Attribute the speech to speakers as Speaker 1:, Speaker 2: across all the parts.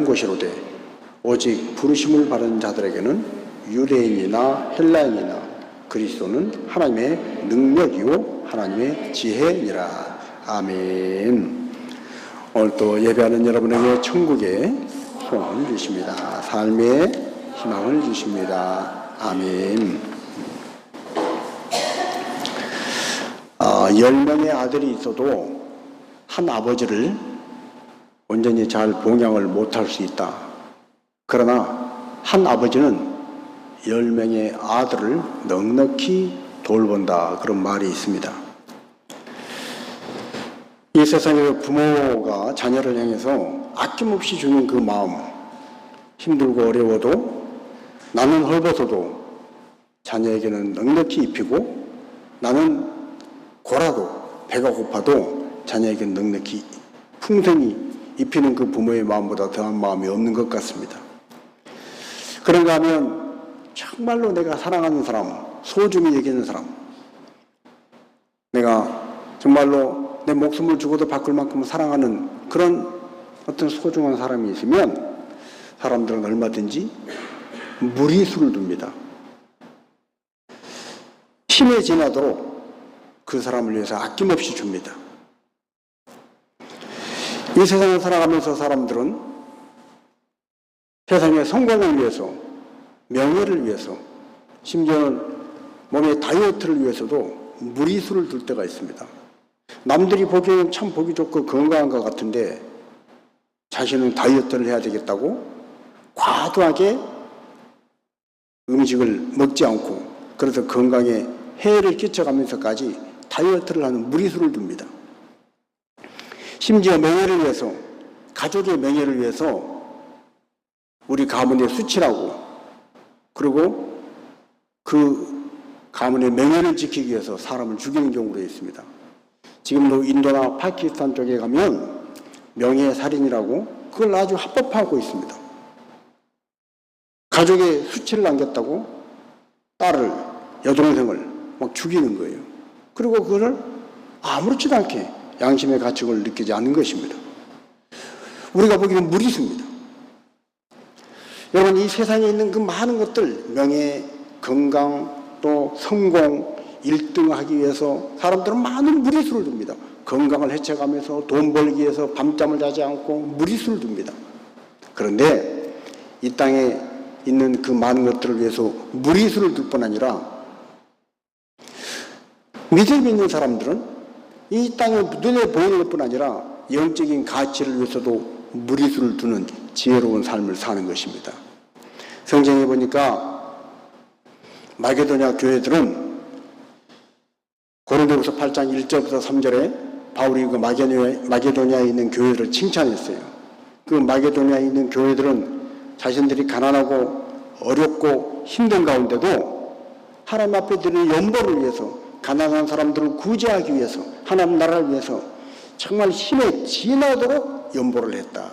Speaker 1: 곳이로되 오직 부르심을 받은 자들에게는 유대인이나 헬라인이나 그리스도는 하나님의 능력이요 하나님의 지혜니라. 아멘. 오늘 또 예배하는 여러분에게 천국의 소원을 주십니다. 삶의 희망을 주십니다. 아멘. 10명의 아들이 있어도 한 아버지를 온전히 잘 봉양을 못할 수 있다. 그러나 한 아버지는 10명의 아들을 넉넉히 돌본다. 그런 말이 있습니다. 이 세상에 부모가 자녀를 향해서 아낌없이 주는 그 마음, 힘들고 어려워도 나는 헐벗어도 자녀에게는 넉넉히 입히고 나는 고라도 배가 고파도 자녀에게는 넉넉히 풍성히 입히는 그 부모의 마음보다 더한 마음이 없는 것 같습니다. 그런가 하면 정말로 내가 사랑하는 사람, 소중히 여기는 사람, 내가 정말로 내 목숨을 주고도 바꿀 만큼 사랑하는 그런 어떤 소중한 사람이 있으면 사람들은 얼마든지 무리수를 둡니다. 힘에 지나도록 그 사람을 위해서 아낌없이 줍니다. 이 세상을 살아가면서 사람들은 세상의 성공을 위해서, 명예를 위해서, 심지어는 몸의 다이어트를 위해서도 무리수를 둘 때가 있습니다. 남들이 보기에는 참 보기 좋고 건강한 것 같은데 자신은 다이어트를 해야 되겠다고 과도하게 음식을 먹지 않고 그래서 건강에 해를 끼쳐가면서까지 다이어트를 하는 무리수를 둡니다. 심지어 명예를 위해서, 가족의 명예를 위해서 우리 가문의 수치라고, 그리고 그 가문의 명예를 지키기 위해서 사람을 죽이는 경우도 있습니다. 지금도 인도나 파키스탄 쪽에 가면 명예살인이라고 그걸 아주 합법화하고 있습니다. 가족의 수치를 남겼다고 딸을, 여동생을 막 죽이는 거예요. 그리고 그거를 아무렇지도 않게 양심의 가책을 느끼지 않는 것입니다. 우리가 보기에는 무리수입니다. 여러분, 이 세상에 있는 그 많은 것들, 명예, 건강, 또 성공, 1등 하기 위해서 사람들은 많은 무리수를 둡니다. 건강을 해쳐가면서 돈 벌기 위해서 밤잠을 자지 않고 무리수를 둡니다. 그런데 이 땅에 있는 그 많은 것들을 위해서 무리수를 둘 뿐 아니라 믿음 있는 사람들은 이 땅에 눈에 보이는 것뿐 아니라 영적인 가치를 위해서도 무리수를 두는 지혜로운 삶을 사는 것입니다. 성경에 보니까 마게도냐 교회들은 고린도후서 8장 1절부터 3절에 바울이 그 마게도냐에 있는 교회들을 칭찬했어요. 그 마게도냐에 있는 교회들은 자신들이 가난하고 어렵고 힘든 가운데도 하나님 앞에 드리는 연보를 위해서, 가난한 사람들을 구제하기 위해서, 하나님 나라를 위해서 정말 힘에 지나도록 연보를 했다.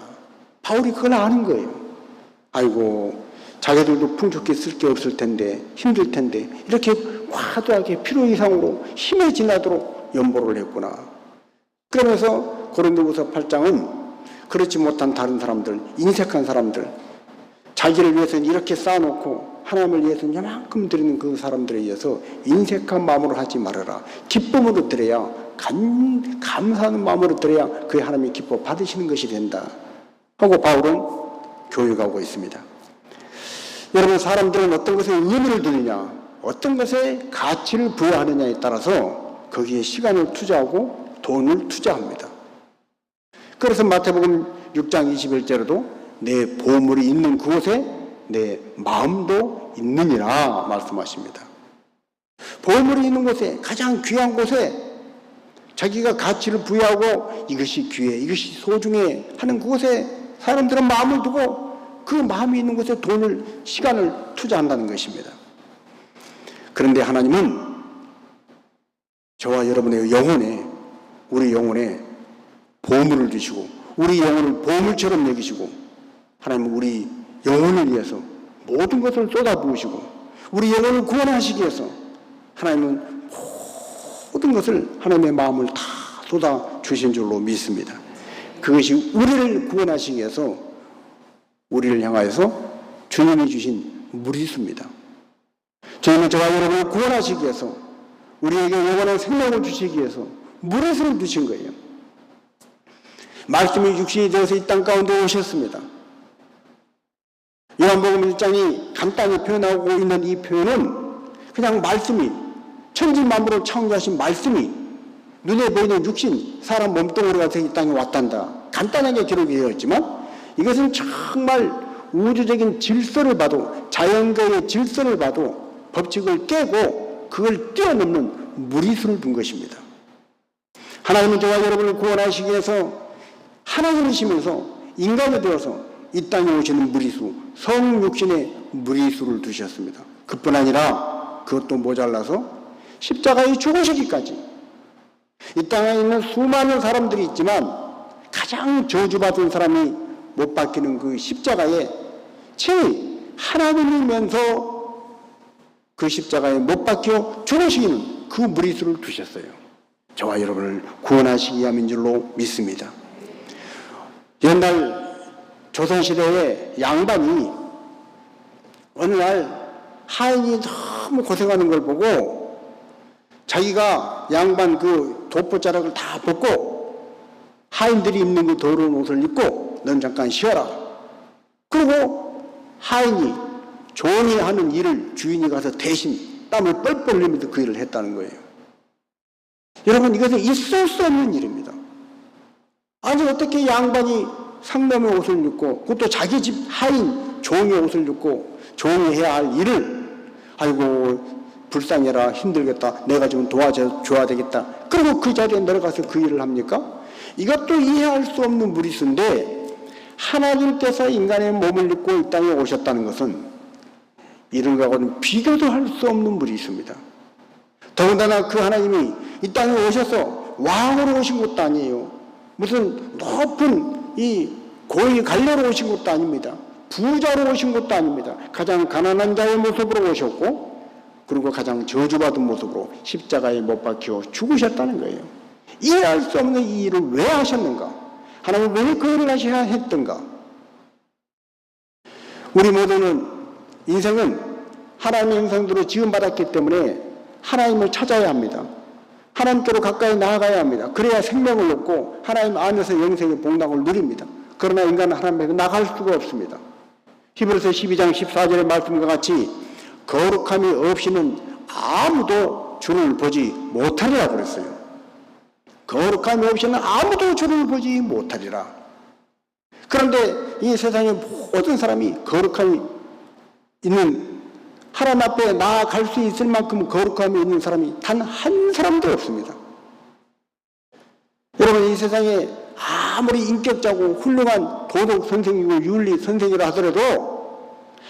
Speaker 1: 바울이 그걸 아는 거예요. 아이고, 자기들도 풍족히 쓸 게 없을 텐데, 힘들 텐데 이렇게 과도하게 필요 이상으로 힘에 지나도록 연보를 했구나. 그러면서 고린도후서 8장은 그렇지 못한 다른 사람들, 인색한 사람들, 자기를 위해서는 이렇게 쌓아놓고 하나님을 위해서는 이만큼 드리는 그 사람들에 의해서 인색한 마음으로 하지 말아라. 기쁨으로 드려야, 감사하는 마음으로 드려야 그 하나님이 기뻐 받으시는 것이 된다 하고 바울은 교육하고 있습니다. 여러분, 사람들은 어떤 것에 의미를 두느냐, 어떤 것에 가치를 부여하느냐에 따라서 거기에 시간을 투자하고 돈을 투자합니다. 그래서 마태복음 6장 21절에도 내 보물이 있는 그곳에 내 마음도 있느니라 말씀하십니다. 보물이 있는 곳에, 가장 귀한 곳에 자기가 가치를 부여하고 이것이 귀해, 이것이 소중해 하는 그곳에 사람들은 마음을 두고 그 마음이 있는 곳에 돈을, 시간을 투자한다는 것입니다. 그런데 하나님은 저와 여러분의 영혼에, 우리 영혼에 보물을 주시고 우리 영혼을 보물처럼 여기시고 하나님은 우리 영혼을 위해서 모든 것을 쏟아부으시고 우리 영혼을 구원하시기 위해서 하나님은 모든 것을 하나님의 마음을 다 쏟아 주신 줄로 믿습니다. 그것이 우리를 구원하시기 위해서 우리를 향하여서 주님이 주신 무리수입니다. 주님은 저와 여러분을 구원하시기 위해서, 우리에게 영원한 생명을 주시기 위해서 무리수를 주신 거예요. 말씀이 육신이 되어서 이 땅 가운데 오셨습니다. 요한복음 1장이 간단히 표현하고 있는 이 표현은 그냥 말씀이, 천지만물을 창조하신 말씀이 눈에 보이는 육신, 사람 몸뚱아리가 돼서 이 땅에 왔단다. 간단하게 기록이 되어 있지만 이것은 정말 우주적인 질서를 봐도, 자연계의 질서를 봐도 법칙을 깨고 그걸 뛰어넘는 무리수를 둔 것입니다. 하나님은 저와 여러분을 구원하시기 위해서 하나님이시면서 인간이 되어서 이 땅에 오시는 무리수, 성육신의 무리수를 두셨습니다. 그뿐 아니라 그것도 모자라서 십자가에 죽으시기까지, 이 땅에 있는 수많은 사람들이 있지만 가장 저주받은 사람이 못 박히는 그 십자가에 친히 하나님이면서 그 십자가에 못 박혀 죽으시는 그 무리수를 두셨어요. 저와 여러분을 구원하시기 위함인 줄로 믿습니다. 옛날 조선시대에 양반이 어느 날 하인이 너무 고생하는 걸 보고 자기가 양반 그 돋보자락을 다 벗고 하인들이 입는 그 더러운 옷을 입고 넌 잠깐 쉬어라. 그리고 하인이 종이 하는 일을 주인이 가서 대신 땀을 뻘뻘 흘리면서 그 일을 했다는 거예요. 여러분, 이것은 있을 수 없는 일입니다. 아니 어떻게 양반이 상놈의 옷을 입고, 그것도 자기 집 하인 종의 옷을 입고 종이 해야 할 일을, 아이고 불쌍해라, 힘들겠다, 내가 좀 도와줘야 되겠다, 그리고 그 자리에 내려가서 그 일을 합니까? 이것도 이해할 수 없는 무리수인데, 하나님께서 인간의 몸을 입고 이 땅에 오셨다는 것은 이런 것하고는 비교도 할 수 없는 무리수입니다. 더군다나 그 하나님이 이 땅에 오셔서 왕으로 오신 것도 아니에요. 무슨 높은 이 고위 관료로 오신 것도 아닙니다. 부자로 오신 것도 아닙니다. 가장 가난한 자의 모습으로 오셨고, 그리고 가장 저주받은 모습으로 십자가에 못 박혀 죽으셨다는 거예요. 이해할 수 없는 이 일을 왜 하셨는가? 하나님 왜 그 일을 하셔야 했던가? 우리 모두는 인생은 하나님의 형상대로 지음받았기 때문에 하나님을 찾아야 합니다. 하나님께로 가까이 나아가야 합니다. 그래야 생명을 얻고 하나님 안에서 영생의 복락을 누립니다. 그러나 인간은 하나님에게 나갈 수가 없습니다. 히브리서 12장 14절의 말씀과 같이 거룩함이 없이는 아무도 주를 보지 못하리라 그랬어요. 거룩함이 없이는 아무도 주를 보지 못하리라. 그런데 이 세상의 모든 사람이 거룩함이 있는, 하나님 앞에 나아갈 수 있을 만큼 거룩함이 있는 사람이 단 한 사람도 없습니다. 여러분, 이 세상에 아무리 인격자고 훌륭한 도덕 선생이고 윤리 선생이라 하더라도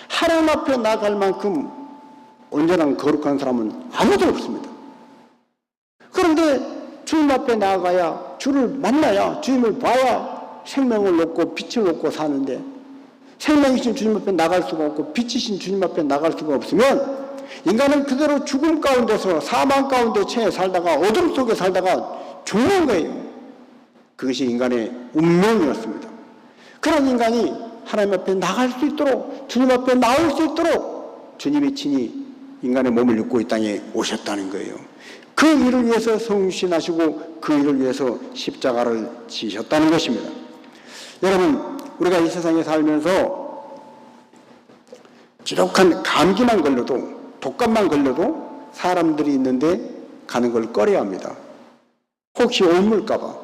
Speaker 1: 하나님 앞에 나아갈 만큼 온전한 거룩한 사람은 아무도 없습니다. 그런데 주님 앞에 나아가야, 주를 만나야, 주님을 봐야 생명을 얻고 빛을 얻고 사는데, 생명이신 주님 앞에 나갈 수가 없고 빛이신 주님 앞에 나갈 수가 없으면 인간은 그대로 죽음 가운데서, 사망 가운데 처해 살다가, 어둠 속에 살다가 죽는 거예요. 그것이 인간의 운명이었습니다. 그런 인간이 하나님 앞에 나갈 수 있도록, 주님 앞에 나올 수 있도록 주님이 친히 인간의 몸을 입고 이 땅에 오셨다는 거예요. 그 일을 위해서 성육신하시고 그 일을 위해서 십자가를 지셨다는 것입니다. 여러분, 우리가 이 세상에 살면서 지독한 감기만 걸려도, 독감만 걸려도 사람들이 있는데 가는 걸 꺼려야 합니다. 혹시 옮을까봐.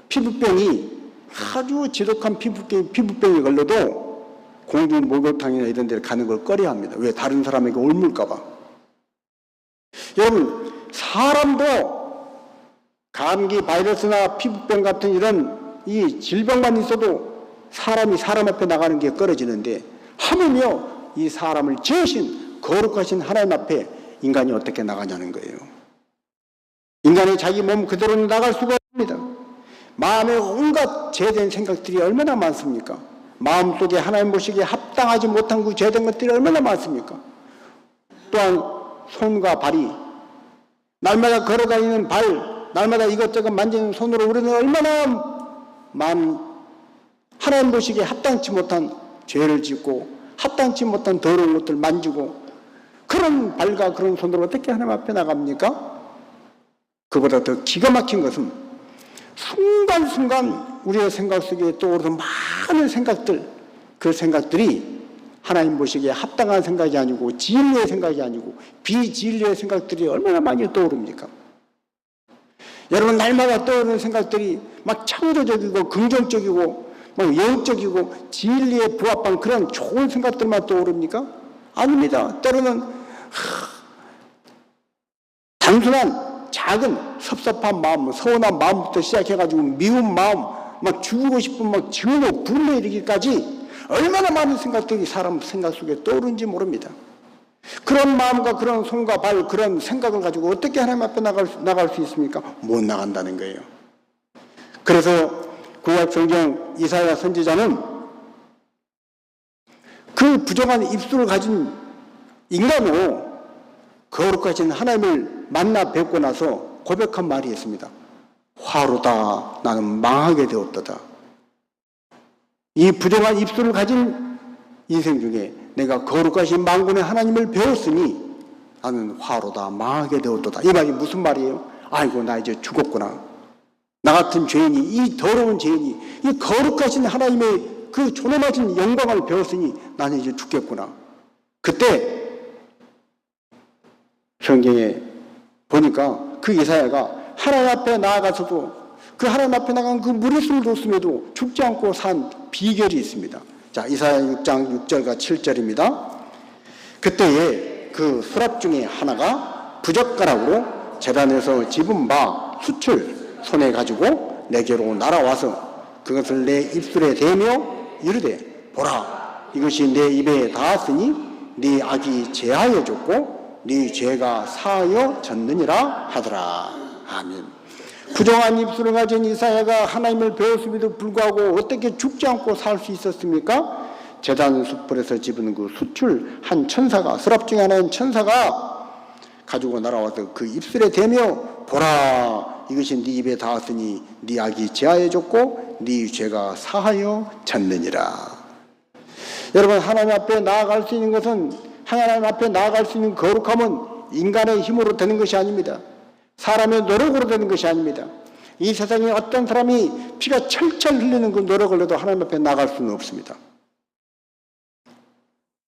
Speaker 1: 피부병이 아주 지독한 피부병이 걸려도 공중 목욕탕이나 이런 데 가는 걸 꺼려야 합니다. 왜? 다른 사람에게 옮을까봐. 여러분, 사람도 감기, 바이러스나 피부병 같은 이런 이 질병만 있어도 사람이 사람 앞에 나가는 게 꺼려지는데, 하물며 이 사람을 지으신 거룩하신 하나님 앞에 인간이 어떻게 나가냐는 거예요. 인간이 자기 몸 그대로는 나갈 수가 없습니다. 마음에 온갖 죄된 생각들이 얼마나 많습니까? 마음속에 하나님 보시기에 합당하지 못한 그 죄된 것들이 얼마나 많습니까? 또한 손과 발이, 날마다 걸어다니는 발, 날마다 이것저것 만지는 손으로 우리는 얼마나 하나님 보시기에 합당치 못한 죄를 짓고 합당치 못한 더러운 것들 만지고 그런 발과 그런 손으로 어떻게 하나님 앞에 나갑니까? 그보다 더 기가 막힌 것은 순간순간 우리의 생각 속에 떠오르는 많은 생각들, 그 생각들이 하나님 보시기에 합당한 생각이 아니고 진리의 생각이 아니고 비진리의 생각들이 얼마나 많이 떠오릅니까? 여러분, 날마다 떠오르는 생각들이 막 창조적이고 긍정적이고 막 영적이고 진리에 부합한 그런 좋은 생각들만 떠오릅니까? 아닙니다. 때로는 단순한 작은 섭섭한 마음, 서운한 마음부터 시작해가지고 미운 마음, 막 죽이고 싶은 막 증오, 분노 이르기까지 얼마나 많은 생각들이 사람 생각 속에 떠오르는지 모릅니다. 그런 마음과 그런 손과 발, 그런 생각을 가지고 어떻게 하나님 앞에 나갈 수 있습니까? 못 나간다는 거예요. 그래서 구약 성경 이사야 선지자는 그 부정한 입술을 가진 인간으로 거룩하신 하나님을 만나 뵙고 나서 고백한 말이 있습니다. 화로다, 나는 망하게 되었도다. 이 부정한 입술을 가진 인생 중에 내가 거룩하신 만군의 하나님을 배웠으니 나는 화로다, 망하게 되었도다. 이 말이 무슨 말이에요? 아이고, 나 이제 죽었구나. 나 같은 죄인이, 이 더러운 죄인이 이 거룩하신 하나님의 그 존엄하신 영광을 배웠으니 나는 이제 죽겠구나. 그때 성경에 보니까 그 이사야가 하나님 앞에 나아가서도 그 하나님 앞에 나간 그 무리수를 뒀음에도 죽지 않고 산 비결이 있습니다. 자, 이사야 6장 6절과 7절입니다. 그때에 그 수랍 중에 하나가 부젓가락으로 제단에서 집은 바 숯을 손에 가지고 내게로 날아와서 그것을 내 입술에 대며 이르되 보라, 이것이 내 입에 닿았으니 네 악이 제하여 졌고 네 죄가 사하여 졌느니라 하더라. 아멘. 부정한 입술을 가진 이사야가 하나님을 배웠음에도 불구하고 어떻게 죽지 않고 살 수 있었습니까? 제단 숯불에서 집은 그 숯을 한 천사가, 수랍 중에 하나인 천사가 가지고 날아와서 그 입술에 대며 보라, 이것이 네 입에 닿았으니 네 악이 제하여졌고 네 죄가 사하여 졌느니라. 여러분, 하나님 앞에 나아갈 수 있는 것은, 하나님 앞에 나아갈 수 있는 거룩함은 인간의 힘으로 되는 것이 아닙니다. 사람의 노력으로 되는 것이 아닙니다. 이 세상에 어떤 사람이 피가 철철 흘리는 그 노력을 해도 하나님 앞에 나갈 수는 없습니다.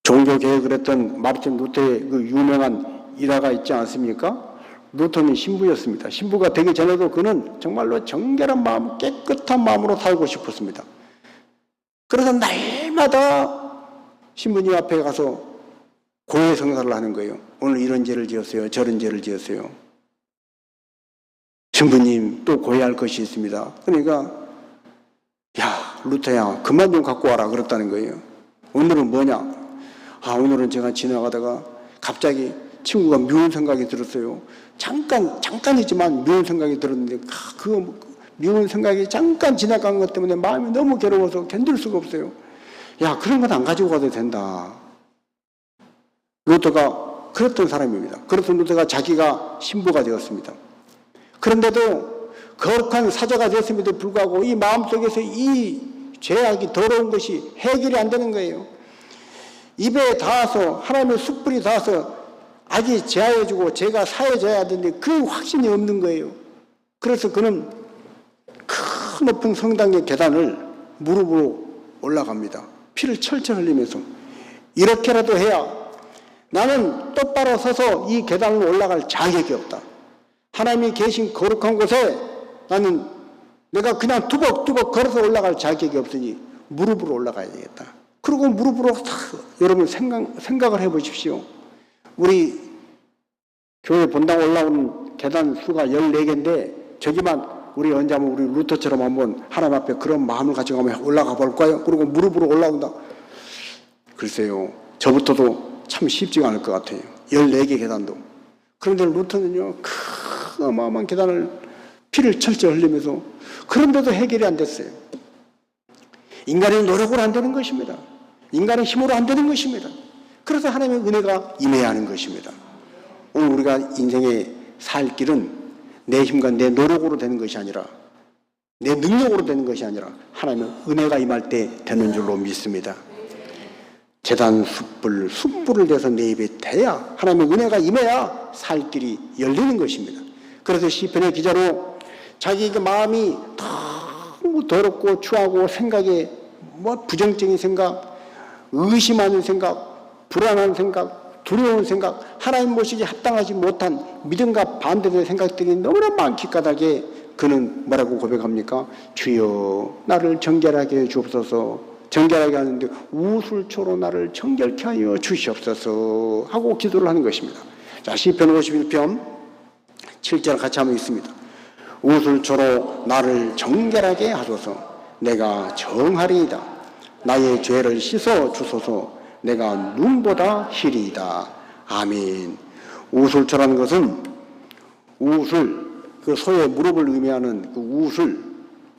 Speaker 1: 종교개혁을 했던 마르틴 루터의 그 유명한 일화가 있지 않습니까? 루터는 신부였습니다. 신부가 되기 전에도 그는 정말로 정결한 마음, 깨끗한 마음으로 살고 싶었습니다. 그래서 날마다 신부님 앞에 가서 고해 성사를 하는 거예요. 오늘 이런 죄를 지었어요. 저런 죄를 지었어요. 신부님, 또 고해할 것이 있습니다. 그러니까 야, 루터야, 그만 좀 갖고 와라 그랬다는 거예요. 오늘은 뭐냐? 오늘은 제가 지나가다가 갑자기 친구가 미운 생각이 들었어요. 잠깐이지만 미운 생각이 들었는데 그 미운 생각이 잠깐 지나간 것 때문에 마음이 너무 괴로워서 견딜 수가 없어요. 야, 그런 건 안 가지고 가도 된다. 루터가 그랬던 사람입니다. 그래서 루터가 자기가 신부가 되었습니다. 그런데도 거룩한 사자가 됐음에도 불구하고 이 마음속에서 이 죄악이 더러운 것이 해결이 안 되는 거예요. 입에 닿아서 하나님의 숯불이 닿아서 악이 제하여지고 죄가 사해져야 하는데 그 확신이 없는 거예요. 그래서 그는 큰 높은 성당의 계단을 무릎으로 올라갑니다. 피를 철철 흘리면서 이렇게라도 해야 나는 똑바로 서서 이 계단을 올라갈 자격이 없다. 하나님이 계신 거룩한 곳에 나는 내가 그냥 투벅투벅 걸어서 올라갈 자격이 없으니 무릎으로 올라가야 되겠다. 그리고 무릎으로 여러분 생각을 해보십시오. 우리 교회 본당 올라오는 계단 수가 14개인데 저기만 우리 언제 한번 우리 루터처럼 한번 하나님 앞에 그런 마음을 가지고 한번 올라가 볼까요? 그리고 무릎으로 올라온다. 글쎄요, 저부터도 참 쉽지가 않을 것 같아요. 14개 계단도. 그런데 루터는요, 큰 어마어마한 계단을 피를 철철 흘리면서, 그런데도 해결이 안 됐어요. 인간의 노력으로 안 되는 것입니다. 인간의 힘으로 안 되는 것입니다. 그래서 하나님의 은혜가 임해야 하는 것입니다. 오늘 우리가 인생에 살 길은 내 힘과 내 노력으로 되는 것이 아니라 내 능력으로 되는 것이 아니라 하나님의 은혜가 임할 때 되는 줄로 믿습니다. 제단 숯불을 대서 내 입에 대야 하나님의 은혜가 임해야 살 길이 열리는 것입니다. 그래서 시편의 기자로 자기 마음이 너무 더럽고 추하고 생각에 부정적인 생각, 의심하는 생각, 불안한 생각, 두려운 생각, 하나님 모시기 합당하지 못한 믿음과 반대되는 생각들이 너무나 많기 까닭에 그는 뭐라고 고백합니까? 주여 나를 정결하게 해 주옵소서. 정결하게 하는데 우술초로 나를 정결케 하여 주시옵소서 하고 기도를 하는 것입니다. 자, 시편 51편 7절 같이 한번 읽습니다. 우술초로 나를 정결하게 하소서. 내가 정하리이다. 나의 죄를 씻어 주소서. 내가 눈보다 희리이다. 아멘. 우술초라는 것은 우술, 그 소의 무릎을 의미하는 그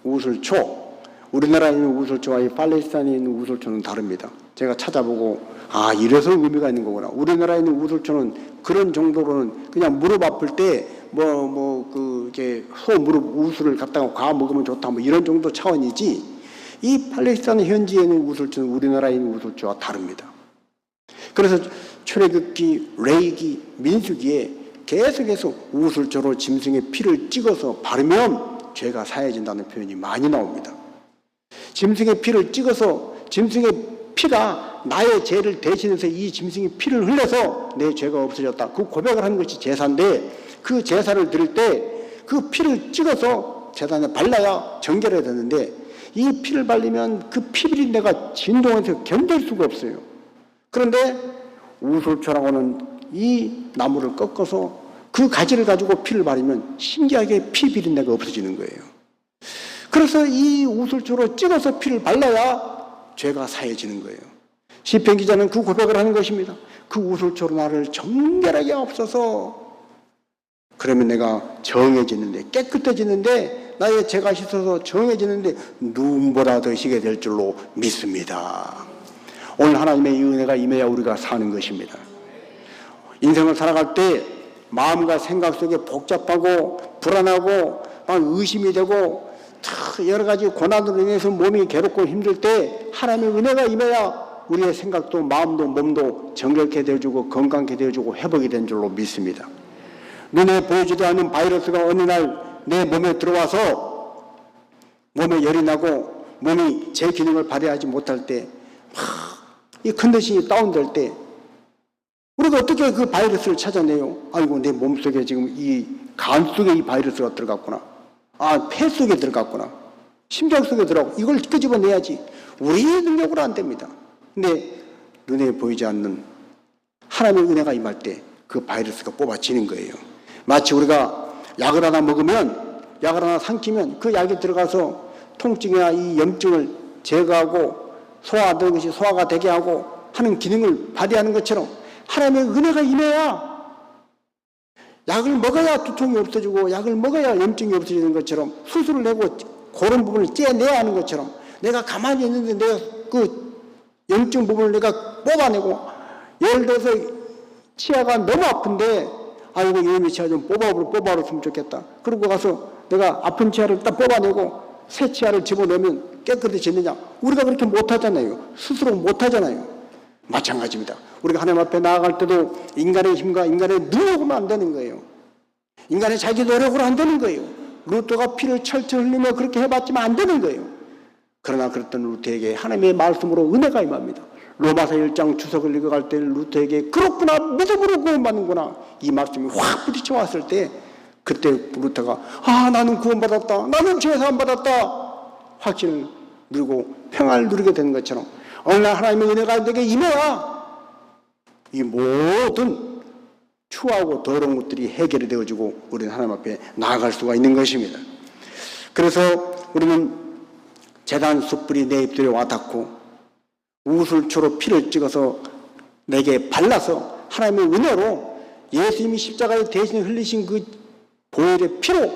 Speaker 1: 우술초. 우리나라에 있는 우술초와 이 팔레스타인에 있는 우술초는 다릅니다. 제가 찾아보고 이래서 의미가 있는 거구나. 우리나라에 있는 우술초는 그런 정도로는 그냥 무릎 아플 때 이렇게 소 무릎 우술을 갖다가 과아 먹으면 좋다 이런 정도 차원이지, 이 팔레스타인 현지에 있는 우술초는 우리나라에 있는 우술초와 다릅니다. 그래서 출애굽기, 레위기, 민수기에 계속해서 우술초로 짐승의 피를 찍어서 바르면 죄가 사해진다는 표현이 많이 나옵니다. 짐승의 피를 찍어서 짐승의 피가 나의 죄를 대신해서 이 짐승의 피를 흘려서 내 죄가 없어졌다. 그 고백을 하는 것이 제사인데, 그 제사를 드릴 때 그 피를 찍어서 제단에 발라야 정결해야 되는데, 이 피를 발리면 그 피비린내가 진동해서 견딜 수가 없어요. 그런데 우술초라고는 이 나무를 꺾어서 그 가지를 가지고 피를 바르면 신기하게 피비린내가 없어지는 거예요. 그래서 이 우술초로 찍어서 피를 발라야 죄가 사해지는 거예요. 시편 기자는 그 고백을 하는 것입니다. 그 우술초로 나를 정결하게 하옵소서. 그러면 내가 정해지는데, 깨끗해지는데, 나의 죄가 씻어서 정해지는데 눈보다 더 희게 될 줄로 믿습니다. 오늘 하나님의 이 은혜가 임해야 우리가 사는 것입니다. 인생을 살아갈 때 마음과 생각 속에 복잡하고 불안하고 의심이 되고 여러 가지 고난으로 인해서 몸이 괴롭고 힘들 때 하나님의 은혜가 임해야 우리의 생각도 마음도 몸도 정결케 되어주고 건강케 되어주고 회복이 된 줄로 믿습니다. 눈에 보이지도 않는 바이러스가 어느 날 내 몸에 들어와서 몸에 열이 나고 몸이 제 기능을 발휘하지 못할 때, 이 컨디션이 다운될 때 우리가 어떻게 그 바이러스를 찾아내요? 아이고, 내 몸속에 지금 이 간 속에 이 바이러스가 들어갔구나. 폐 속에 들어갔구나. 심장 속에 들어가고 이걸 끄집어내야지. 우리의 능력으로 안 됩니다. 근데 눈에 보이지 않는 하나님의 은혜가 임할 때 그 바이러스가 뽑아지는 거예요. 마치 우리가 약을 하나 먹으면, 약을 하나 삼키면 그 약이 들어가서 통증이나 이 염증을 제거하고 소화하는 것이 소화가 되게 하고 하는 기능을 발휘하는 것처럼 하나님의 은혜가 임해야, 약을 먹어야 두통이 없어지고 약을 먹어야 염증이 없어지는 것처럼, 수술을 내고 그런 부분을 째내야 하는 것처럼, 내가 가만히 있는데 내가 그 염증 부분을 내가 뽑아내고, 예를 들어서 치아가 너무 아픈데 아이고 이놈의 치아 좀 뽑아버렸으면 좋겠다. 그러고 가서 내가 아픈 치아를 딱 뽑아내고 새 치아를 집어넣으면 깨끗해지느냐? 우리가 그렇게 못하잖아요. 스스로 못하잖아요. 마찬가지입니다. 우리가 하나님 앞에 나아갈 때도 인간의 힘과 인간의 능력으로는 안 되는 거예요. 인간의 자기 노력으로 안 되는 거예요. 루터가 피를 철철 흘리며 그렇게 해봤지만 안 되는 거예요. 그러나 그랬던 루터에게 하나님의 말씀으로 은혜가 임합니다. 로마서 1장 주석을 읽어갈 때 루터에게 그렇구나, 믿음으로 구원받는구나, 이 말씀이 확 부딪혀 왔을 때, 그때 루터가 나는 구원받았다, 나는 죄사함 받았다, 확신을 누리고 평안을 누리게 되는 것처럼 어느 날 하나님의 은혜가 내게 임해야 이 모든 추하고 더러운 것들이 해결이 되어지고 우리는 하나님 앞에 나아갈 수가 있는 것입니다. 그래서 우리는 제단 숯불이 내 입술에 와닿고 우술초로 피를 찍어서 내게 발라서 하나님의 은혜로 예수님이 십자가에 대신 흘리신 그 보혈의 피로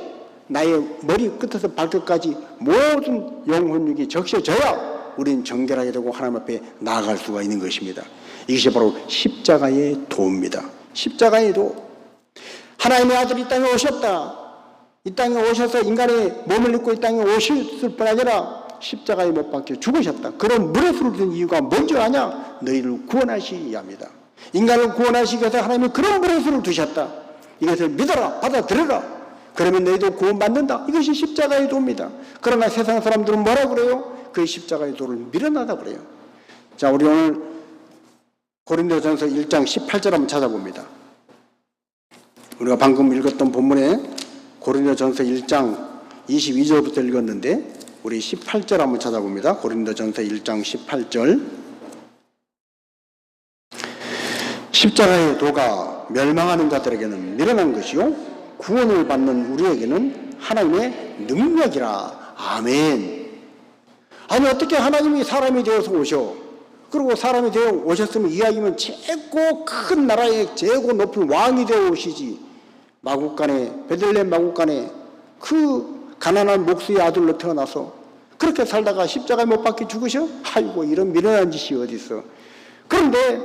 Speaker 1: 나의 머리 끝에서 발끝까지 모든 영혼육이 적셔져야 우리는 정결하게 되고 하나님 앞에 나아갈 수가 있는 것입니다. 이것이 바로 십자가의 도입니다. 십자가의 도. 하나님의 아들이 이 땅에 오셨다. 이 땅에 오셔서 인간의 몸을 입고 이 땅에 오실 뿐 아니라 십자가에 못 박혀 죽으셨다. 그런 무릇을 든 이유가 뭔지 아냐? 너희를 구원하시기 위함이다. 인간을 구원하시기 위해서 하나님이 그런 무릇을 두셨다. 이것을 믿어라, 받아들여라. 그러면 너희도 구원받는다. 이것이 십자가의 도입니다. 그러나 세상 사람들은 뭐라 그래요? 그 십자가의 도를 미련하다 그래요. 자, 우리 오늘 고린도전서 1장 18절 한번 찾아봅니다. 우리가 방금 읽었던 본문에 고린도전서 1장 22절부터 읽었는데 우리 18절 한번 찾아봅니다. 고린도전서 1장 18절. 십자가의 도가 멸망하는 자들에게는 미련한 것이요 구원을 받는 우리에게는 하나님의 능력이라. 아멘. 아니 어떻게 하나님이 사람이 되어서 오셔? 그리고 사람이 되어 오셨으면 이야기면 최고 큰 나라의 제고 높은 왕이 되어 오시지. 마국간에 베들레헴 마국간에 그 가난한 목수의 아들로 태어나서 그렇게 살다가 십자가에 못 박혀 죽으셔? 아이고 이런 미련한 짓이 어디 있어. 그런데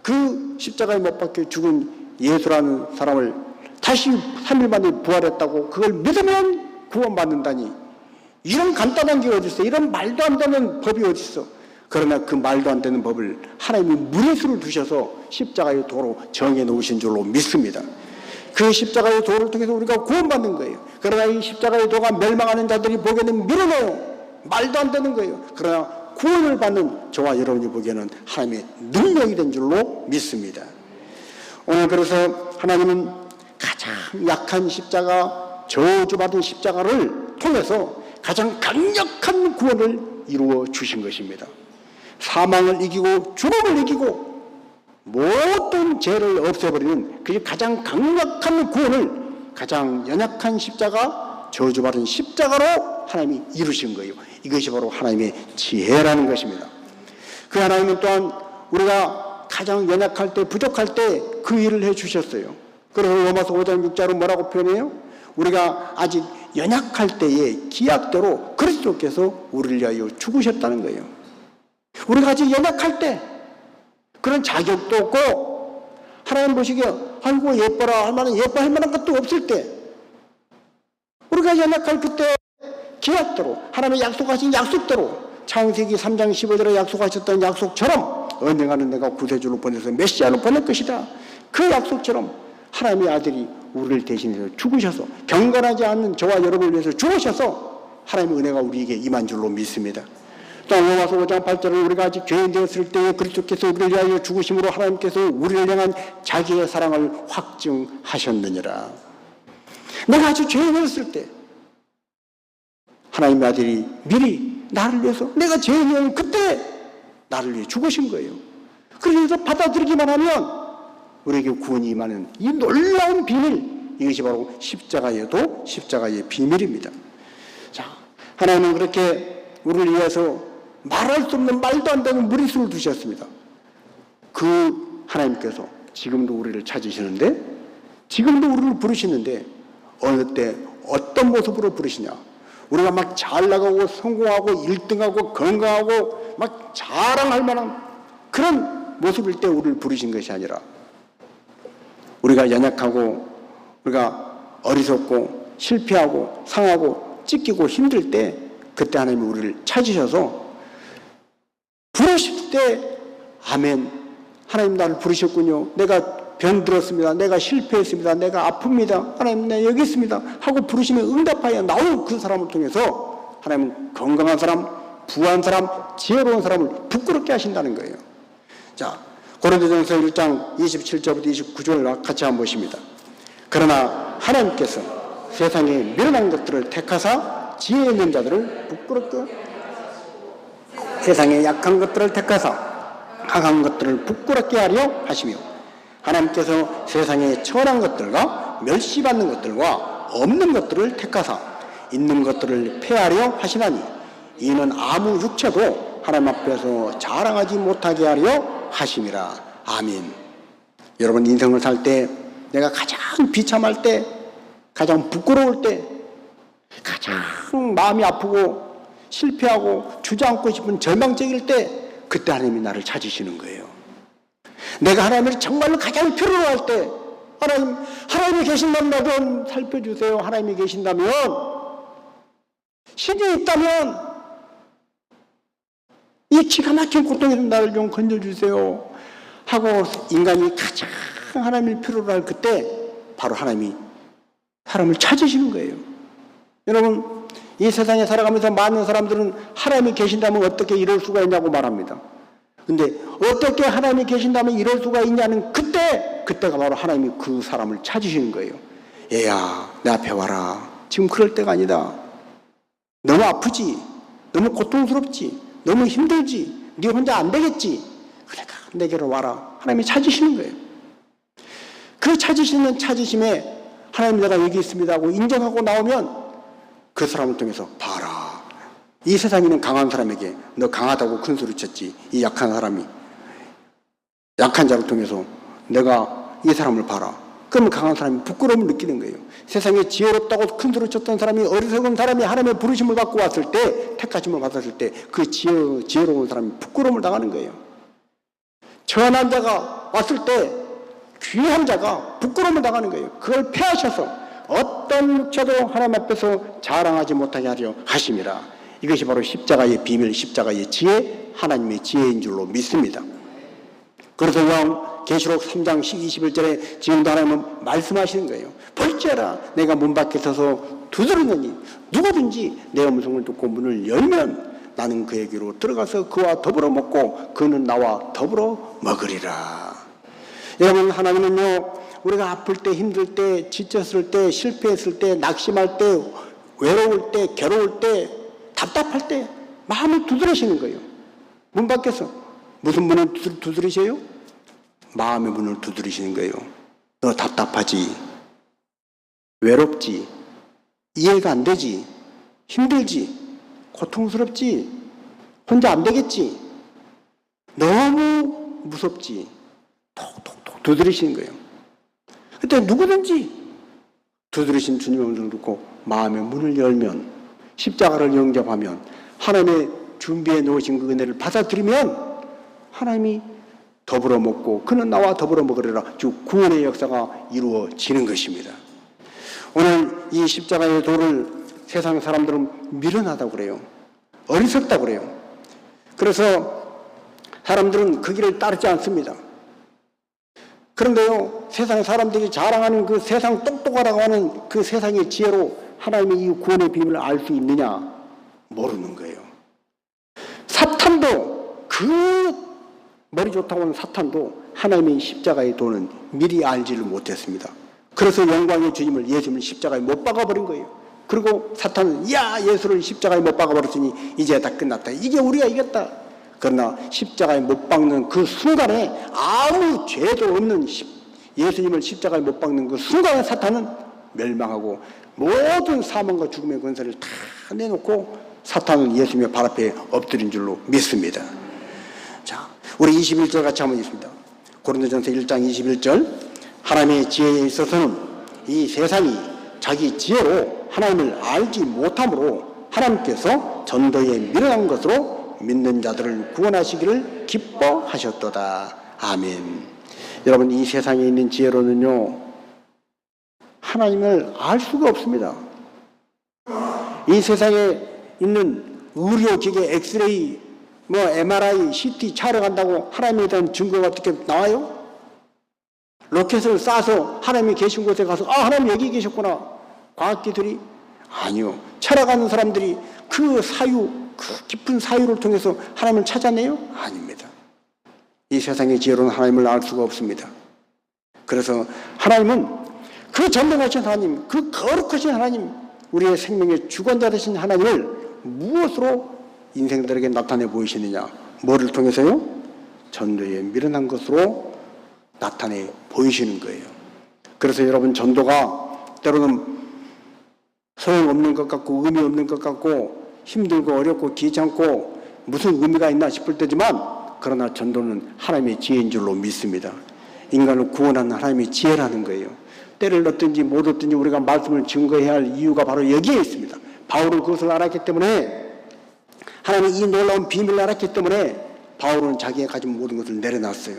Speaker 1: 그 십자가에 못 박혀 죽은 예수라는 사람을 다시 3일 만에 부활했다고 그걸 믿으면 구원받는다니. 이런 간단한 게 어디 있어. 이런 말도 안 되는 법이 어디 있어. 그러나 그 말도 안 되는 법을 하나님이 무릇을 두셔서 십자가의 도로 정해 놓으신 줄로 믿습니다. 그 십자가의 도를 통해서 우리가 구원받는 거예요. 그러나 이 십자가의 도가 멸망하는 자들이 보기에는 미련해요. 말도 안 되는 거예요. 그러나 구원을 받는 저와 여러분이 보기에는 하나님의 능력이 된 줄로 믿습니다. 오늘 그래서 하나님은 가장 약한 십자가, 저주받은 십자가를 통해서 가장 강력한 구원을 이루어 주신 것입니다. 사망을 이기고 죽음을 이기고 모든 죄를 없애버리는 그 가장 강력한 구원을 가장 연약한 십자가, 저주받은 십자가로 하나님이 이루신 거예요. 이것이 바로 하나님의 지혜라는 것입니다. 그 하나님은 또한 우리가 가장 연약할 때, 부족할 때 그 일을 해주셨어요. 그래서 로마서 5장 6절은 뭐라고 표현해요? 우리가 아직 연약할 때에 기약대로 그리스도께서 우리를 위하여 죽으셨다는 거예요. 우리가 아직 연약할 때 그런 자격도 없고 하나님 보시기에 아이고 예뻐라 할 만한 예뻐할 만한 것도 없을 때 우리가 연약할 그때 기약대로 하나님의 약속하신 약속대로 창세기 3장 15절에 약속하셨던 약속처럼 언젠가는 내가 구세주로 보내서 메시아로 보낼 것이다. 그 약속처럼 하나님의 아들이 우리를 대신해서 죽으셔서 경건하지 않는 저와 여러분을 위해서 죽으셔서 하나님의 은혜가 우리에게 임한 줄로 믿습니다. 또 로마서 5장 8절은 우리가 아직 죄인 되었을 때에 그리스도께서 우리를 위하여 죽으심으로 하나님께서 우리를 향한 자기의 사랑을 확증하셨느니라. 내가 아직 죄인이었을 때 하나님의 아들이 미리 나를 위해서 내가 죄인이었는 그때 나를 위해 죽으신 거예요. 그래서 받아들이기만 하면 우리에게 구원이 임하는 이 놀라운 비밀, 이것이 바로 십자가에도 십자가의 비밀입니다. 자, 하나님은 그렇게 우리를 위해서 말할 수 없는 말도 안 되는 무리수를 두셨습니다. 그 하나님께서 지금도 우리를 찾으시는데, 지금도 우리를 부르시는데 어느 때 어떤 모습으로 부르시냐? 우리가 막 잘 나가고 성공하고 1등하고 건강하고 막 자랑할 만한 그런 모습일 때 우리를 부르신 것이 아니라 우리가 연약하고 우리가 어리석고 실패하고 상하고 찢기고 힘들 때 그때 하나님이 우리를 찾으셔서 부르실 때 아멘, 하나님 나를 부르셨군요. 내가 병들었습니다. 내가 실패했습니다. 내가 아픕니다. 하나님 나 여기 있습니다 하고 부르시면 응답하여 나올 그 사람을 통해서 하나님은 건강한 사람, 부한 사람, 지혜로운 사람을 부끄럽게 하신다는 거예요. 자, 고린도전서 1장 27절부터 29절 같이 한번 보십니다. 그러나 하나님께서 세상에 미련한 것들을 택하사 지혜 있는 자들을 부끄럽게, 세상에 약한 것들을 택하사 강한 것들을 부끄럽게 하려 하시며 하나님께서 세상에 천한 것들과 멸시받는 것들과 없는 것들을 택하사 있는 것들을 폐하려 하시나니 이는 아무 육체도 하나님 앞에서 자랑하지 못하게 하려 하심이라. 아멘. 여러분 인생을 살 때 내가 가장 비참할 때, 가장 부끄러울 때, 가장 마음이 아프고 실패하고 주저앉고 싶은 절망적일 때 그때 하나님이 나를 찾으시는 거예요. 내가 하나님을 정말로 가장 필요로 할 때 하나님이 계신다면 나 좀 살펴주세요. 하나님이 계신다면, 신이 있다면 이 기가 막힌 고통에서 나를 좀 건져주세요 하고 인간이 가장 하나님을 필요로 할 그때 바로 하나님이 사람을 찾으시는 거예요. 여러분, 이 세상에 살아가면서 많은 사람들은 하나님이 계신다면 어떻게 이럴 수가 있냐고 말합니다. 근데 어떻게 하나님이 계신다면 이럴 수가 있냐는 그때가 바로 하나님이 그 사람을 찾으시는 거예요. 얘야, 내 앞에 와라. 지금 그럴 때가 아니다. 너무 아프지? 너무 고통스럽지? 너무 힘들지? 네 혼자 안 되겠지? 그러니까 내게로 와라. 하나님이 찾으시는 거예요. 그 찾으시는 찾으심에 하나님 내가 여기 있습니다 하고 인정하고 나오면 그 사람을 통해서 봐라. 이 세상에 있는 강한 사람에게 너 강하다고 큰 소리 쳤지. 이 약한 사람이 약한 자를 통해서 내가 이 사람을 봐라. 그러면 강한 사람이 부끄러움을 느끼는 거예요. 세상에 지혜롭다고 큰 소리 쳤던 사람이 어리석은 사람이 하나님의 부르심을 받고 왔을 때, 택하심을 받았을 때 그 지혜로운 사람이 부끄러움을 당하는 거예요. 천한 자가 왔을 때 귀한 자가 부끄러움을 당하는 거예요. 그걸 패하셔서 어떤 육체도 하나님 앞에서 자랑하지 못하게 하려 하심이라. 이것이 바로 십자가의 비밀, 십자가의 지혜, 하나님의 지혜인 줄로 믿습니다. 그래서 계시록 3장 21절에 지금도 하나님은 말씀하시는 거예요. 볼지어라, 내가 문 밖에 서서 두드리느니 누구든지 내 음성을 듣고 문을 열면 나는 그에게로 들어가서 그와 더불어 먹고 그는 나와 더불어 먹으리라. 여러분, 하나님은요, 우리가 아플 때, 힘들 때, 지쳤을 때, 실패했을 때, 낙심할 때, 외로울 때, 괴로울 때, 답답할 때 마음을 두드리시는 거예요. 문 밖에서. 무슨 문을 두드리세요? 마음의 문을 두드리시는 거예요. 너 답답하지? 외롭지? 이해가 안 되지? 힘들지? 고통스럽지? 혼자 안 되겠지? 너무 무섭지? 톡톡톡 두드리시는 거예요. 그때 누구든지 두드리신 주님의 음성을 듣고 마음의 문을 열면, 십자가를 영접하면, 하나님의 준비해 놓으신 그 은혜를 받아들이면 하나님이 더불어 먹고 그는 나와 더불어 먹으리라. 즉 구원의 역사가 이루어지는 것입니다. 오늘 이 십자가의 도를 세상 사람들은 미련하다고 그래요. 어리석다고 그래요. 그래서 사람들은 그 길을 따르지 않습니다. 그런데요, 세상 사람들이 자랑하는 그 세상 똑똑하다고 하는 그 세상의 지혜로 하나님의 이 구원의 비밀을 알 수 있느냐? 모르는 거예요. 사탄도, 그 머리 좋다고 하는 사탄도 하나님의 십자가의 도는 미리 알지를 못했습니다. 그래서 영광의 주님을, 예수님을 십자가에 못 박아버린 거예요. 그리고 사탄은 예수를 십자가에 못 박아버렸으니 이제 다 끝났다. 이게 우리가 이겼다. 그러나 십자가에 못 박는 그 순간에 아무 죄도 없는 예수님을 십자가에 못 박는 그 순간에 사탄은 멸망하고 모든 사망과 죽음의 권세를 다 내놓고 사탄은 예수님의 발 앞에 엎드린 줄로 믿습니다. 자, 우리 21절 같이 한번 읽습니다. 고린도전서 1장 21절. 하나님의 지혜에 있어서는 이 세상이 자기 지혜로 하나님을 알지 못함으로 하나님께서 전도에 미련한 것으로 믿는 자들을 구원하시기를 기뻐하셨도다. 아멘. 여러분, 이 세상에 있는 지혜로는요, 하나님을 알 수가 없습니다. 이 세상에 있는 의료기계, 엑스레이, MRI, CT 촬영한다고 하나님에 대한 증거가 어떻게 나와요? 로켓을 쏴서 하나님이 계신 곳에 가서 하나님 여기 계셨구나. 과학기술이? 아니요. 철학하는 사람들이 그 사유, 그 깊은 사유를 통해서 하나님을 찾아내요? 아닙니다. 이 세상의 지혜로는 하나님을 알 수가 없습니다. 그래서 하나님은 그 전능하신 하나님, 그 거룩하신 하나님, 우리의 생명의 주관자 되신 하나님을 무엇으로 인생들에게 나타내 보이시느냐? 뭐를 통해서요? 전도에 미련한 것으로 나타내 보이시는 거예요. 그래서 여러분, 전도가 때로는 소용없는 것 같고 의미 없는 것 같고 힘들고 어렵고 귀찮고 무슨 의미가 있나 싶을 때지만, 그러나 전도는 하나님의 지혜인 줄로 믿습니다. 인간을 구원하는 하나님의 지혜라는 거예요. 때를 얻든지 못 얻든지 우리가 말씀을 증거해야 할 이유가 바로 여기에 있습니다. 바울은 그것을 알았기 때문에, 하나님이 이 놀라운 비밀을 알았기 때문에 바울은 자기가 가진 모든 것을 내려놨어요.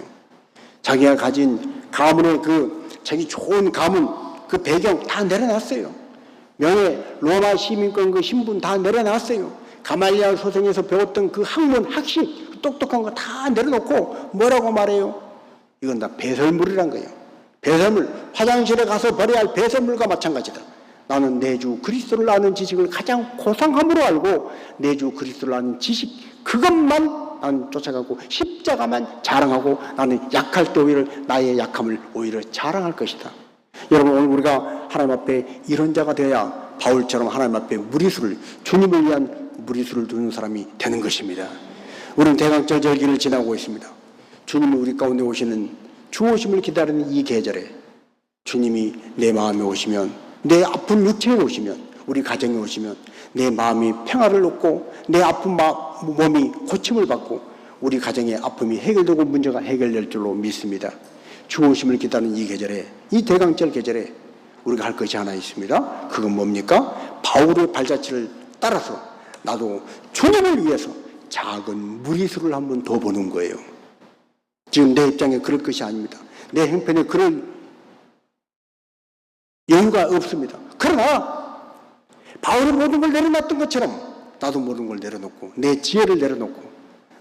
Speaker 1: 자기가 가진 가문의 그 자기 좋은 가문 그 배경 다 내려놨어요. 명예 로마 시민권 그 신분 다 내려놨어요. 가말리알 소생에서 배웠던 그 학문 학식 똑똑한 거 다 내려놓고 뭐라고 말해요? 이건 다 배설물이란 거예요. 배설물, 화장실에 가서 버려야 할 배설물과 마찬가지다. 나는 내 주 그리스도를 아는 지식을 가장 고상함으로 알고 내 주 그리스도를 아는 지식 그것만 나는 쫓아가고 십자가만 자랑하고 나는 약할 때 오히려 나의 약함을 오히려 자랑할 것이다. 여러분, 오늘 우리가 하나님 앞에 이런 자가 되어야 바울처럼 하나님 앞에 무리수를, 주님을 위한 무리수를 두는 사람이 되는 것입니다. 우리는 대강절 절기를 지나고 있습니다. 주님이 우리 가운데 오시는 주 오심을 기다리는 이 계절에 주님이 내 마음에 오시면, 내 아픈 육체에 오시면, 우리 가정에 오시면 내 마음이 평화를 얻고 내 아픈 몸이 고침을 받고 우리 가정의 아픔이 해결되고 문제가 해결될 줄로 믿습니다. 주 오심을 기다리는 이 계절에, 이 대강절 계절에 우리가 할 것이 하나 있습니다. 그건 뭡니까? 바울의 발자취를 따라서 나도 주님을 위해서 작은 무리수를 한번 더 보는 거예요. 지금 내 입장에 그럴 것이 아닙니다. 내 형편에 그럴 여유가 없습니다. 그러나 바울이 모든 걸 내려놨던 것처럼 나도 모든 걸 내려놓고 내 지혜를 내려놓고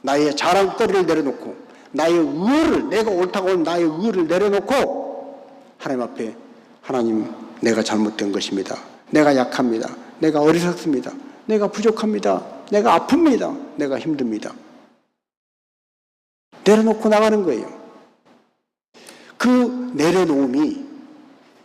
Speaker 1: 나의 자랑거리를 내려놓고 나의 의를, 내가 옳다고 하는 나의 의를 내려놓고 하나님 앞에, 하나님, 내가 잘못된 것입니다. 내가 약합니다. 내가 어리석습니다. 내가 부족합니다. 내가 아픕니다. 내가 힘듭니다. 내려놓고 나가는 거예요. 그 내려놓음이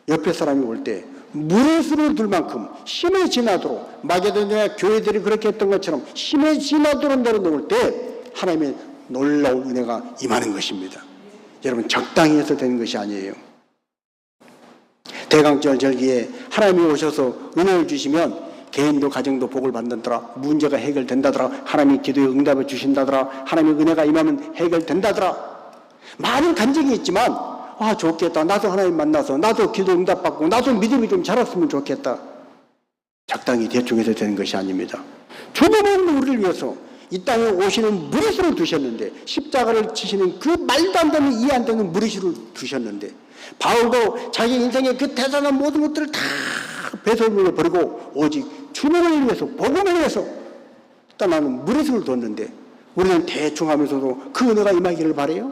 Speaker 1: 옆에 사람이 올 때 무리수를 둘 만큼 힘에 지나도록, 마게도냐 교회들이 그렇게 했던 것처럼 힘에 지나도록 내려놓을 때 하나님의 놀라운 은혜가 임하는 것입니다. 여러분, 적당히 해서 되는 것이 아니에요. 대강절 절기에 하나님이 오셔서 은혜를 주시면 개인도 가정도 복을 받는다더라, 문제가 해결된다더라, 하나님이 기도에 응답을 주신다더라, 하나님의 은혜가 임하면 해결된다더라. 많은 간증이 있지만 좋겠다, 나도 하나님 만나서 나도 기도 응답받고 나도 믿음이 좀 자랐으면 좋겠다. 적당히 대충 해서 되는 것이 아닙니다. 주님은 우리를 위해서 이 땅에 오시는 무리수를 두셨는데, 십자가를 지시는 그 말도 안 되는, 이해 안 되는 무리수를 두셨는데, 바울도 자기 인생의 그 대단한 모든 것들을 다 배설물로 버리고 오직 주님을 위해서, 복음을 위해서 나는 무리수를 뒀는데 우리는 대충 하면서도 그 은혜가 임하기를 바라요.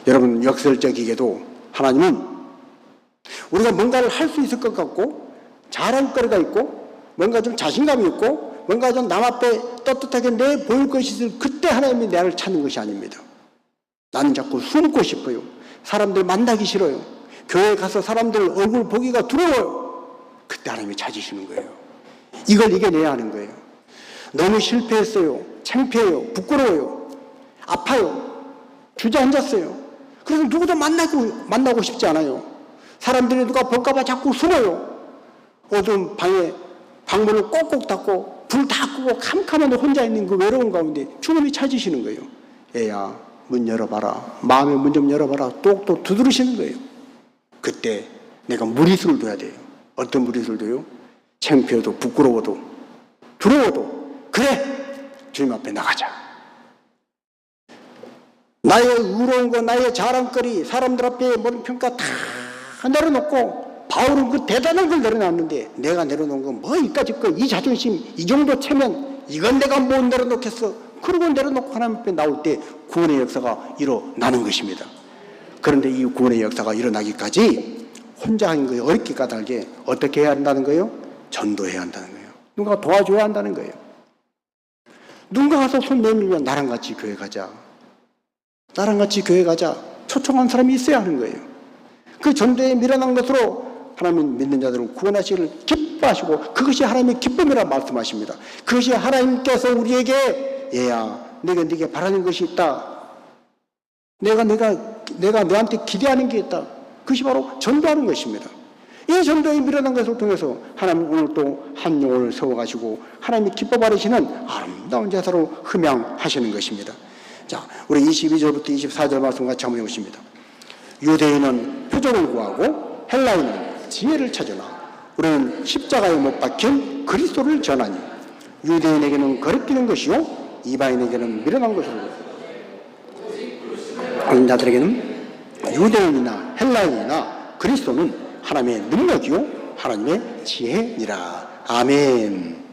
Speaker 1: 여러분, 역설적이게도 하나님은 우리가 뭔가를 할 수 있을 것 같고 자랑거리가 있고 뭔가 좀 자신감이 있고 뭔가 좀 남 앞에 떳떳하게 내 보일 것이 있을 그때 하나님이 나를 찾는 것이 아닙니다. 나는 자꾸 숨고 싶어요. 사람들 만나기 싫어요. 교회에 가서 사람들 얼굴 보기가 두려워요. 그때 하나님이 찾으시는 거예요. 이걸 이겨내야 하는 거예요. 너무 실패했어요. 창피해요. 부끄러워요. 아파요. 주저앉았어요. 그래서 누구도 만나고 싶지 않아요. 사람들이 누가 볼까 봐 자꾸 숨어요. 어두운 방에 방문을 꼭꼭 닫고 불 다 끄고 캄캄한 혼자 있는 그 외로운 가운데 주님이 찾으시는 거예요. 애야, 문 열어봐라. 마음의 문 좀 열어봐라. 똑똑 두드리시는 거예요. 그때 내가 무리수를 둬야 돼요. 어떤 무리수를 둬요? 창피해도 부끄러워도 두려워도 그래, 주님 앞에 나가자. 나의 의로운 거, 나의 자랑거리, 사람들 앞에 모든 평가 다 내려놓고, 바울은 그 대단한 걸 내려놨는데 내가 내려놓은 건 뭐 이까짓 거, 이 자존심, 이 정도 체면, 이건 내가 못 내려놓겠어. 그러고 내려놓고 하나님 앞에 나올 때 구원의 역사가 일어나는 것입니다. 그런데 이 구원의 역사가 일어나기까지 혼자 하는 거예요. 어렵게 까닭에 어떻게 해야 한다는 거예요? 전도해야 한다는 거예요. 누가 도와줘야 한다는 거예요. 누군가 가서 손 내밀면 나랑 같이 교회 가자. 나랑 같이 교회 가자. 초청한 사람이 있어야 하는 거예요. 그 전도에 미련한 것으로 하나님 믿는 자들을 구원하시기를 기뻐하시고 그것이 하나님의 기쁨이라 말씀하십니다. 그것이 하나님께서 우리에게, 얘야, 내가 네게 바라는 것이 있다. 내가 너한테 기대하는 게 있다. 그것이 바로 전도하는 것입니다. 이 전도에 미련한 것을 통해서 하나님 오늘 또 한 영혼을 세워가시고 하나님이 기뻐 바르시는 아름다운 제사로 흠양하시는 것입니다. 자, 우리 22절부터 24절 말씀 같이 한번 해보십니다. 유대인은 표적을 구하고 헬라인은 지혜를 찾으나 우리는 십자가에 못 박힌 그리스도를 전하니 유대인에게는 거리끼는 것이요 이방인에게는 미련한 것이고 다른 자들에게는 유대인이나 헬라인이나 그리스도는 하나님의 능력이요 하나님의 지혜니라. 아멘.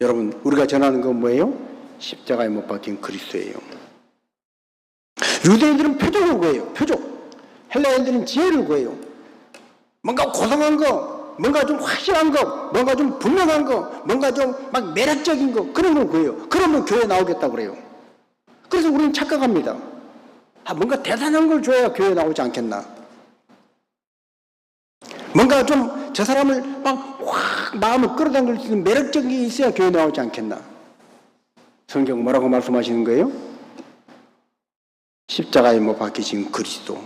Speaker 1: 여러분, 우리가 전하는 건 뭐예요? 십자가에 못 박힌 그리스도예요. 유대인들은 표적을 구해요. 표적. 헬라인들은 지혜를 구해요. 뭔가 고상한 거, 뭔가 좀 확실한 거, 뭔가 좀 분명한 거, 뭔가 좀 막 매력적인 거, 그런 걸 구해요. 그러면 교회 나오겠다고 그래요. 그래서 우리는 착각합니다. 뭔가 대단한 걸 줘야 교회 나오지 않겠나. 뭔가 좀 저 사람을 막 확 마음을 끌어당길 수 있는 매력적인 게 있어야 교회 나오지 않겠나. 성경 뭐라고 말씀하시는 거예요? 십자가에 못 박히신 그리스도.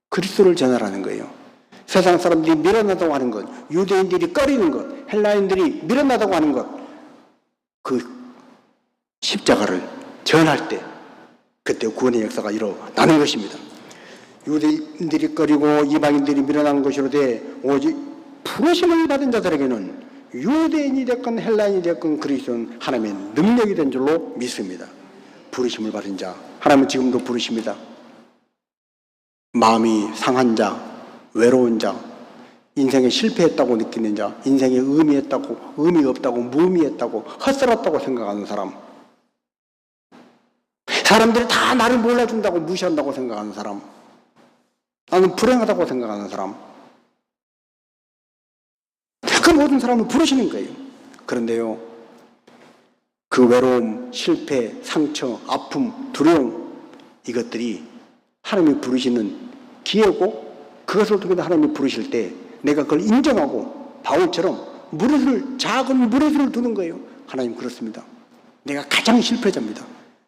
Speaker 1: 그리스도를 전하라는 거예요. 세상 사람들이 밀어나다고 하는 것, 유대인들이 꺼리는 것, 헬라인들이 밀어나다고 하는 것, 그 십자가를 전할 때 그때 구원의 역사가 일어나는 것입니다. 유대인들이 꺼리고 이방인들이 밀어나는 것이로되 오직 부르심을 받은 자들에게는 유대인이 됐건 헬라인이 됐건 그리스도는 하나님의 능력이 된 줄로 믿습니다. 부르심을 받은 자, 하나님은 지금도 부르십니다. 마음이 상한 자, 외로운 자, 인생에 실패했다고 느끼는 자, 인생에 의미 없다고 무의미했다고 헛살았다고 생각하는 사람, 사람들이 다 나를 몰라준다고 무시한다고 생각하는 사람, 나는 불행하다고 생각하는 사람, 그 모든 사람을 부르시는 거예요. 그런데요, 그 외로움, 실패, 상처, 아픔, 두려움, 이것들이 하나님이 부르시는 기회고, 그것을 통해서 하나님이 부르실 때 내가 그걸 인정하고 바울처럼 작은 무릇을 두는 거예요. 하나님 그렇습니다. 내가 가장 실패자입니다.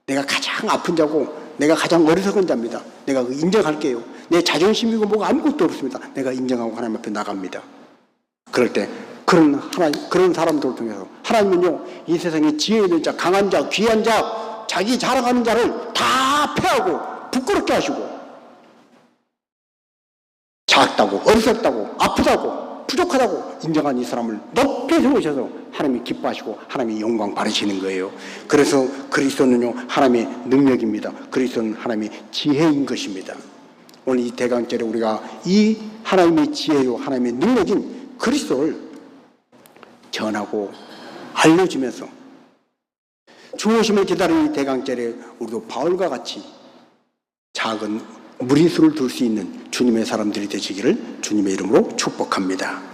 Speaker 1: 내가 가장 아픈 자고 내가 가장 어리석은 자입니다. 내가 그거 인정할게요. 내 자존심이고 뭐가 아무것도 없습니다. 내가 인정하고 하나님 앞에 나갑니다. 그럴 때 그런 사람들을 통해서 하나님은요, 이 세상에 지혜 있는 자, 강한 자, 귀한 자, 자기 자랑하는 자를 다 패하고 부끄럽게 하시고, 작다고 어리석다고 아프다고 부족하다고 인정한 이 사람을 높이 세우셔서 하나님이 기뻐하시고 하나님이 영광 받으시는 거예요. 그래서 그리스도는요, 하나님의 능력입니다. 그리스도는 하나님의 지혜인 것입니다. 오늘 이 대강절에 우리가 이 하나님의 지혜요 하나님의 능력인 그리스도를 전하고 알려주면서 주오심을 기다리는 이 대강절에 우리도 바울과 같이 작은 무리수를 둘 수 있는 주님의 사람들이 되시기를 주님의 이름으로 축복합니다.